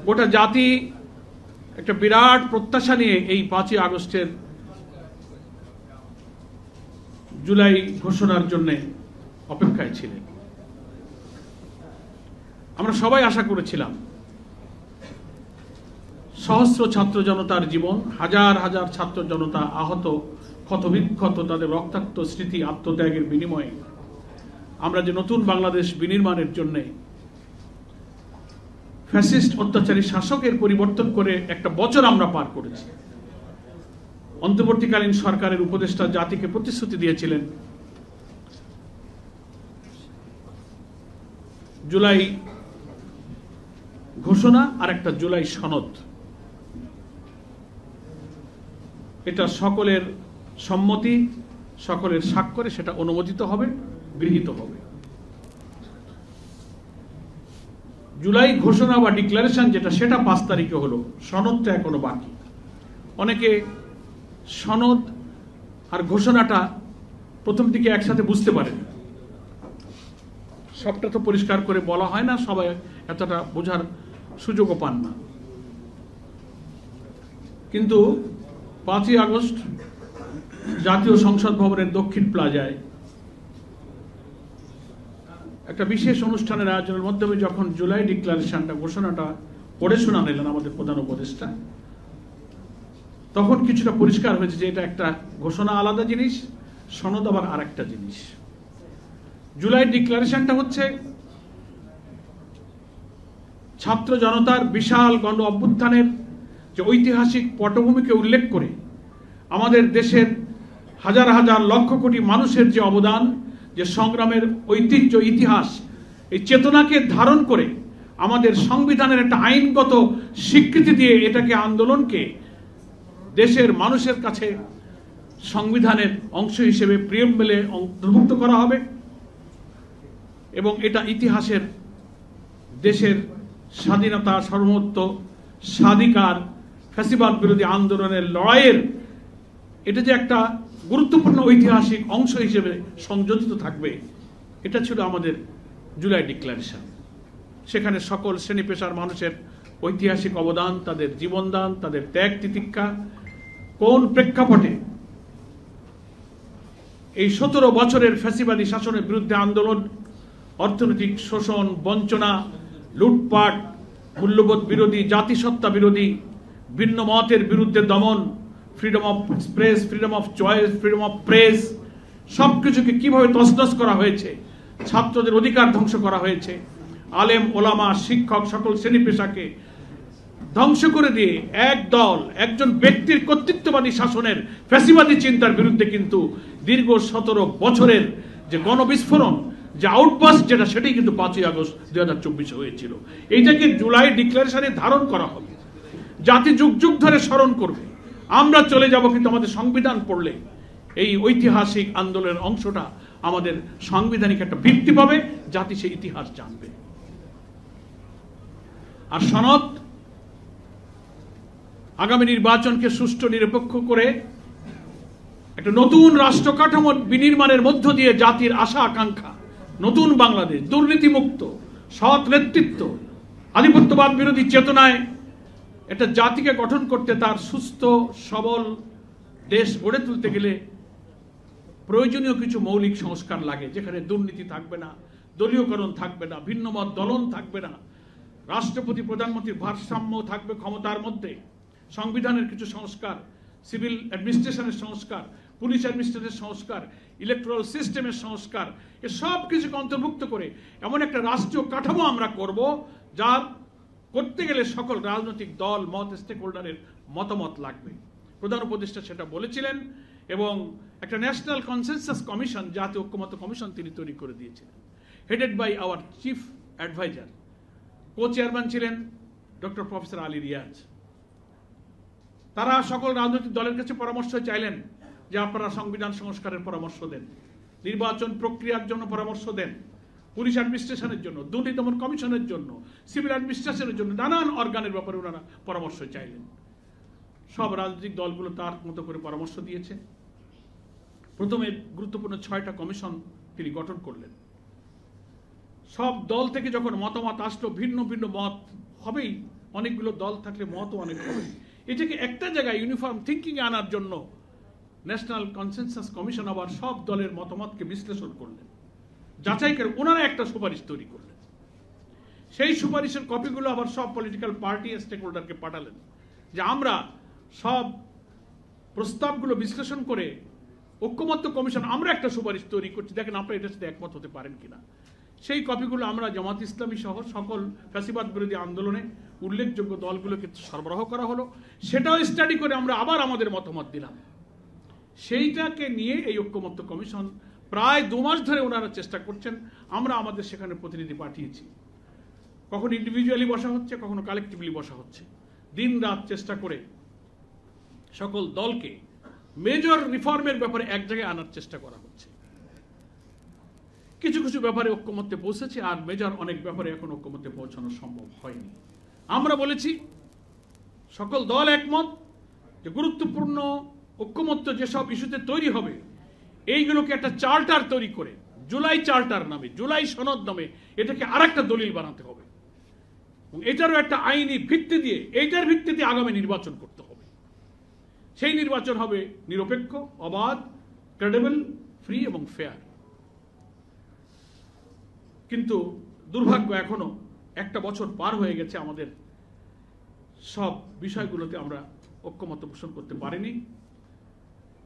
গোটা জাতি একটা বিরাট প্রত্যাশা নিয়ে এই 5ই আগস্টের জুলাই ঘোষণার জন্য অপেক্ষায় ছিলেন। আমরা সবাই আশা করেছিলাম সহস্র ছাত্র জনতার জীবন, হাজার হাজার ছাত্র জনতা আহত, ক্ষতবিক্ষত, তাদের রক্তাক্ত স্মৃতি আত্মত্যাগের বিনিময়ে আমরা যে নতুন বাংলাদেশ বিনির্মাণের জন্য ফ্যাসিস্ট অত্যাচারী শাসকের পরিবর্তন করে একটা বছর আমরা পার করেছি। অন্তর্বর্তীকালীন সরকারের উপদেষ্টা জাতিকে প্রতিশ্রুতি দিয়েছিলেন জুলাই ঘোষণা আর একটা জুলাই সনদ, এটা সকলের সম্মতি, সকলের স্বাক্ষরে সেটা অনুমোদিত হবে, গৃহীত হবে। জুলাই ঘোষণা বা ডিক্লারেশন যেটা, সেটা 5 তারিখে হলো, সনদটা এখনো বাকি। অনেকে সনদ আর ঘোষণাটা প্রথম দিকে একসাথে বুঝতে পারেন, সবটা তো পরিষ্কার করে বলা হয় না, সবাই এতটা বোঝার সুযোগও পান না। কিন্তু 5ই আগস্ট জাতীয় সংসদ ভবনের দক্ষিণ প্লাজায় একটা বিশেষ অনুষ্ঠানের আয়োজনের মাধ্যমে যখন জুলাই ডিক্লারেশনটা, ঘোষণাটা পড়ে শোনালেন আমাদের প্রধান উপদেষ্টা, তখন কিছুটা পরিষ্কার হয়েছে যে এটা একটা ঘোষণা আলাদা জিনিস, সনদ আবার আর একটা জিনিস। জুলাই ডিক্লারেশনটা হচ্ছে ছাত্র জনতার বিশাল গণ অভ্যুত্থানের যে ঐতিহাসিক পটভূমিকে উল্লেখ করে আমাদের দেশের হাজার হাজার লক্ষ কোটি মানুষের যে অবদান, যে সংগ্রামের ঐতিহ্য, ইতিহাস, এই চেতনাকে ধারণ করে আমাদের সংবিধানের একটা আইনগত স্বীকৃতি দিয়ে এটাকে, আন্দোলনকে দেশের মানুষের কাছে সংবিধানের অংশ হিসেবে প্রিয়াম্বলে অন্তর্ভুক্ত করা হবে এবং এটা ইতিহাসের দেশের স্বাধীনতা, সার্বভৌমত্ব, স্বাধিকার, ফ্যাসিবাদ বিরোধী আন্দোলনের লড়াইয়ের এটা যে একটা গুরুত্বপূর্ণ ঐতিহাসিক অংশ হিসেবে সংযোজিত থাকবে, এটা ছিল আমাদের জুলাই ডিক্লারেশন। সেখানে সকল শ্রেণী পেশার মানুষের ঐতিহাসিক অবদান, তাদের জীবনদান, তাদের ত্যাগ তিতিক্ষা, কোন প্রেক্ষাপটে এই 17 বছরের ফ্যাসিবাদী শাসনের বিরুদ্ধে আন্দোলন, অর্থনৈতিক শোষণ, বঞ্চনা, লুটপাট, মূল্যবোধ বিরোধী, জাতিসত্তা বিরোধী, ভিন্ন মতের বিরুদ্ধে দমন, freedom of express, freedom of choice, freedom of press, সবকিছুকে কিভাবে তছনছ করা হয়েছে, ছাত্রদের অধিকার ধ্বংস করা হয়েছে, আলেম ওলামা, শিক্ষক, সকল শ্রেণী পেশাকে ধ্বংস করে দিয়ে এক দল, একজন ব্যক্তির কর্তৃত্ববাদী শাসনের ফ্যাসিবাদী চিন্তার বিরুদ্ধে কিন্তু দীর্ঘ 17 বছরের যে গণবিস্ফোরণ, যে আউটবাস্ট যেটা, সেটাই কিন্তু 5ই আগস্ট 2024 হয়েছিল। এইটাকে জুলাই ডিক্লারেশনে ধারণ করা হবে, জাতি যুগ যুগ ধরে স্মরণ করবে। আমরা চলে যাব কিন্তু আমাদের সংবিধান পড়লে এই ঐতিহাসিক আন্দোলনের অংশটা আমাদের সাংবিধানিক একটা ভিত্তি পাবে, জাতি সেই ইতিহাস জানবে। আর সনদ আগামী নির্বাচনকে সুষ্ঠু নিরপেক্ষ করে একটা নতুন রাষ্ট্র কাঠামো বিনির্মাণের মধ্য দিয়ে জাতির আশা আকাঙ্ক্ষা, নতুন বাংলাদেশ, দুর্নীতিমুক্ত, সৎ নেতৃত্ব, আধিপত্যবাদ বিরোধী চেতনায় একটা জাতিকে গঠন করতে, তার সুস্থ সবল দেশ গড়ে তুলতে গেলে প্রয়োজনীয় কিছু মৌলিক সংস্কার লাগে, যেখানে দুর্নীতি থাকবে না, দলীয়করণ থাকবে না, ভিন্নমত দলন থাকবে না, রাষ্ট্রপতি প্রধানমন্ত্রীর ভারসাম্য থাকবে ক্ষমতার মধ্যে, সংবিধানের কিছু সংস্কার, সিভিল অ্যাডমিনিস্ট্রেশনের সংস্কার, পুলিশ অ্যাডমিনিস্ট্রেশনের সংস্কার, ইলেকট্রাল সিস্টেমের সংস্কার, এ সব কিছুকে অন্তর্ভুক্ত করে এমন একটা রাষ্ট্রীয় কাঠামো আমরা করব, যার করতে গেলে সকল রাজনৈতিক দল, মত, স্টেক হোল্ডারের মতামত লাগবে। প্রধান উপদেষ্টা সেটা বলেছিলেন এবং একটা ন্যাশনাল কনসেনসাস কমিশন, জাতীয় ঐক্যমত্য কমিশন তিনি তৈরি করে দিয়েছিলেন, headed by our chief adviser. Co chairman ছিলেন ডক্টর প্রফেসর আলী রিয়াজ। তারা সকল রাজনৈতিক দলের কাছে পরামর্শ চাইলেন যে আপনারা সংবিধান সংস্কারের পরামর্শ দেন, নির্বাচন প্রক্রিয়ার জন্য পরামর্শ দেন, পুলিশ অ্যাডমিনিস্ট্রেশনের জন্য, দুর্নীতি দমন কমিশনের জন্য, সিভিল অ্যাডমিনিস্ট্রেশনের জন্য, নানান অর্গানের ব্যাপারে ওনারা পরামর্শ চাইলেন। সব রাজনৈতিক দলগুলো তার মতো করে পরামর্শ দিয়েছে। প্রথমে গুরুত্বপূর্ণ 6টা কমিশন তিনি গঠন করলেন। সব দল থেকে যখন মতামত আসলো, ভিন্ন ভিন্ন মত হবেই, অনেকগুলো দল থাকলে মতও অনেক হবে। এটাকে একটা জায়গায় ইউনিফর্ম থিঙ্কিংয়ে আনার জন্য ন্যাশনাল কনসেনসাস কমিশন আবার সব দলের মতামতকে বিশ্লেষণ করলেন, যাচাই করে ওনারা একটা সুপারিশ তৈরি করলেন। সেই সুপারিশের কপিগুলো আবার সব পলিটিক্যাল পার্টি স্টেক হোল্ডারকে পাঠালেন যে আমরা সব প্রস্তাবগুলো বিশ্লেষণ করে ঐক্যমত্য কমিশন আমরা একটা সুপারিশ তৈরি করছি, দেখেন আপনারা এটার সাথে একমত হতে পারেন কিনা। সেই কপিগুলো আমরা জামাত ইসলামী সহ সকল ফ্যাসিবাদ বিরোধী আন্দোলনে উল্লেখযোগ্য দলগুলোকে সরবরাহ করা হলো, সেটাও স্টাডি করে আমরা আবার আমাদের মতামত দিলাম। সেইটাকে নিয়ে এই ঐক্যমত্য কমিশন প্রায় 2 মাস ধরে ওনারা চেষ্টা করছেন। আমরা আমাদের সেখানে প্রতিনিধি পাঠিয়েছি, কখনো ইন্ডিভিজুয়ালি বসা হচ্ছে, কখনো কালেকটিভলি বসা হচ্ছে। দিন রাত চেষ্টা করে সকল দলকে মেজর রিফর্মের ব্যাপারে এক জায়গায় আনার চেষ্টা করা হচ্ছে। কিছু কিছু ব্যাপারে ঐক্যমত্যে পৌঁছেছে, আর মেজর অনেক ব্যাপারে এখন ঐক্যমত্যে পৌঁছানো সম্ভব হয়নি। আমরা বলেছি সকল দল একমত যে গুরুত্বপূর্ণ ঐক্যমত্য যেসব ইস্যুতে তৈরি হবে এইগুলোকে একটা চার্টার তৈরি করে, জুলাই চার্টার নামে, জুলাই সনদ নামে এটাকে আরেকটা দলিল বানাতে হবে, এবং এটারও একটা আইনি ভিত্তি দিয়ে, এইটার ভিত্তিতে আগামী নির্বাচন করতে হবে। সেই নির্বাচন হবে নিরপেক্ষ, অবাধ, ক্রেডিবল, ফ্রি এবং ফেয়ার। কিন্তু দুর্ভাগ্য এখনো 1 বছর পার হয়ে গেছে, আমাদের সব বিষয়গুলোতে আমরা ঐক্যমত্য পোষণ করতে পারিনি।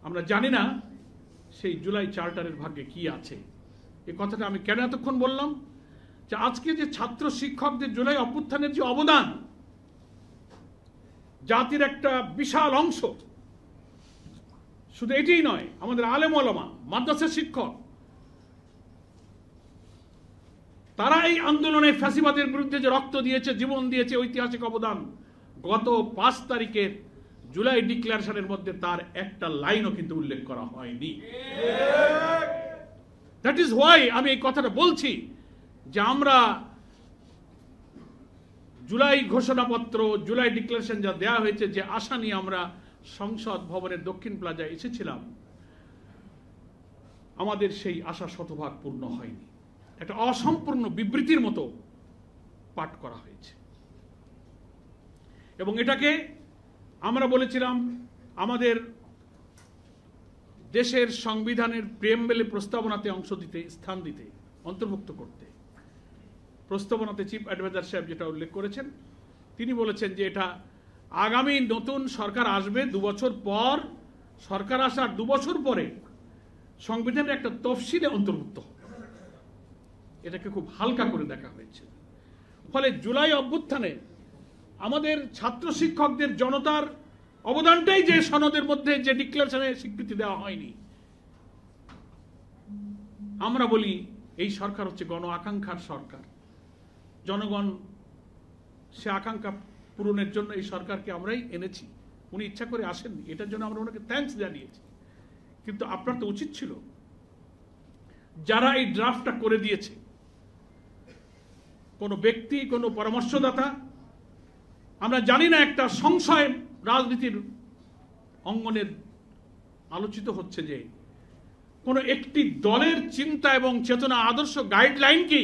আমরা জানি না সেই জুলাই চার্টারের ভাগ্যে কি আছে। এই কথাটা আমি কেন এতক্ষণ বললাম, যে আজকে যে ছাত্র শিক্ষকদের জুলাই অভ্যুত্থানের যে অবদান, জাতির একটা বিশাল অংশ, শুধু এটাই নয়, আমাদের আলেম ওলামা, মাদ্রাসা শিক্ষক, তারা এই আন্দোলনে ফ্যাসিবাদের বিরুদ্ধে যে রক্ত দিয়েছে, জীবন দিয়েছে, ঐতিহাসিক অবদান, গত 5 তারিখের জুলাই ডিক্লারেশনের মধ্যে তার একটা লাইনও কিন্তু উল্লেখ করা হয়নি। দ্যাট ইজ হোয়াই আমি এই কথাটা বলছি যে আমরা জুলাই ঘোষণাপত্র, জুলাই ডিক্লারেশন যা দেয়া হয়েছে, যে আশা নিয়ে আমরা সংসদ ভবনের দক্ষিণ প্লাজায় এসেছিলাম, আমাদের সেই আশা শতভাগ পূর্ণ হয়নি। একটা অসম্পূর্ণ বিবৃতির মতো পাঠ করা হয়েছে, এবং এটাকে আমরা বলেছিলাম আমাদের দেশের সংবিধানের প্রিএম্বলে প্রস্তাবনাতে অংশ দিতে, স্থান দিতে, অন্তর্ভুক্ত করতে। প্রস্তাবনাতে চিফ অ্যাডভাইজার সাহেব যেটা উল্লেখ করেছেন, তিনি বলেছেন যে এটা আগামী নতুন সরকার আসবে 2 বছর পর, সরকার আসার 2 বছর পরে সংবিধানের একটা তফসিলে অন্তর্ভুক্ত হবে। এটাকে খুব হালকা করে দেখা হয়েছে। ফলে জুলাই অভ্যুত্থানে আমাদের ছাত্র শিক্ষকদের, জনতার অবদানটাই যে সনদের মধ্যে, যে ডিক্লারেশনে স্বীকৃতি দেওয়া হয়নি। আমরা বলি এই সরকার হচ্ছে গণ আকাঙ্ক্ষার সরকার। জনগণ সে আকাঙ্ক্ষা পূরণের জন্য এই সরকারকে আমরাই এনেছি, উনি ইচ্ছা করে আসেননি, এটার জন্য আমরা ওনাকে থ্যাঙ্কস জানিয়েছি। কিন্তু আপনার তো উচিত ছিল, যারা এই ড্রাফটটা করে দিয়েছে, কোনো ব্যক্তি, কোনো পরামর্শদাতা, আমরা জানি না, একটা সংশয় রাজনীতির অঙ্গনের আলোচিত হচ্ছে যে কোনো একটি দলের চিন্তা এবং চেতনা, আদর্শ, গাইডলাইন কি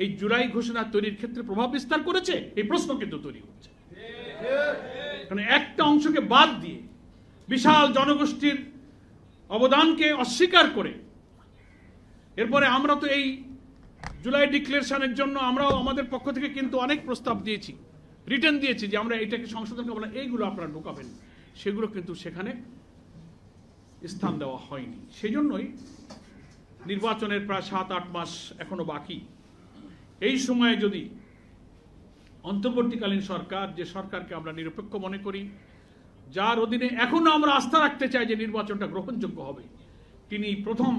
এই জুলাই ঘোষণা তৈরির ক্ষেত্রে প্রভাব বিস্তার করেছে? এই প্রশ্ন কিন্তু তৈরি হচ্ছে। কারণ একটা অংশকে বাদ দিয়ে, বিশাল জনগোষ্ঠীর অবদানকে অস্বীকার করে, এরপরে আমরা তো এই জুলাই ডিক্লারেশনের জন্য আমরাও আমাদের পক্ষ থেকে কিন্তু অনেক প্রস্তাব দিয়েছি, রিটার্ন দিয়েছি, যে আমরা এটাকে সংশোধন করবো না, এইগুলো আপনারা ঢোকাবেন, সেগুলো কিন্তু সেখানে স্থান দেওয়া হয়নি। সেই জন্যই নির্বাচনের প্রায় 7-8 মাস এখনো বাকি। এই সময়ে যদি অন্তর্বর্তীকালীন সরকার, যে সরকারকে আমরা নিরপেক্ষ মনে করি, যার অধীনে এখনো আমরা আস্থা রাখতে চাই যে নির্বাচনটা গ্রহণযোগ্য হবে, তিনি প্রথম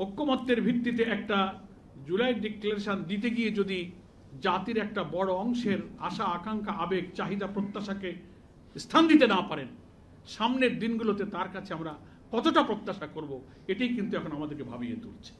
ঐক্যমত্যের ভিত্তিতে একটা জুলাই ডিক্লারেশন দিতে গিয়ে যদি জাতির একটা বড় অংশের আশা, আকাঙ্ক্ষা, আবেগ, চাহিদা, প্রত্যাশাকে স্থান দিতে না পারেন, সামনের দিনগুলোতে তার কাছে আমরা কতটা প্রত্যাশা করব, এটাই কিন্তু এখন আমাদেরকে ভাবিয়ে তুলছে।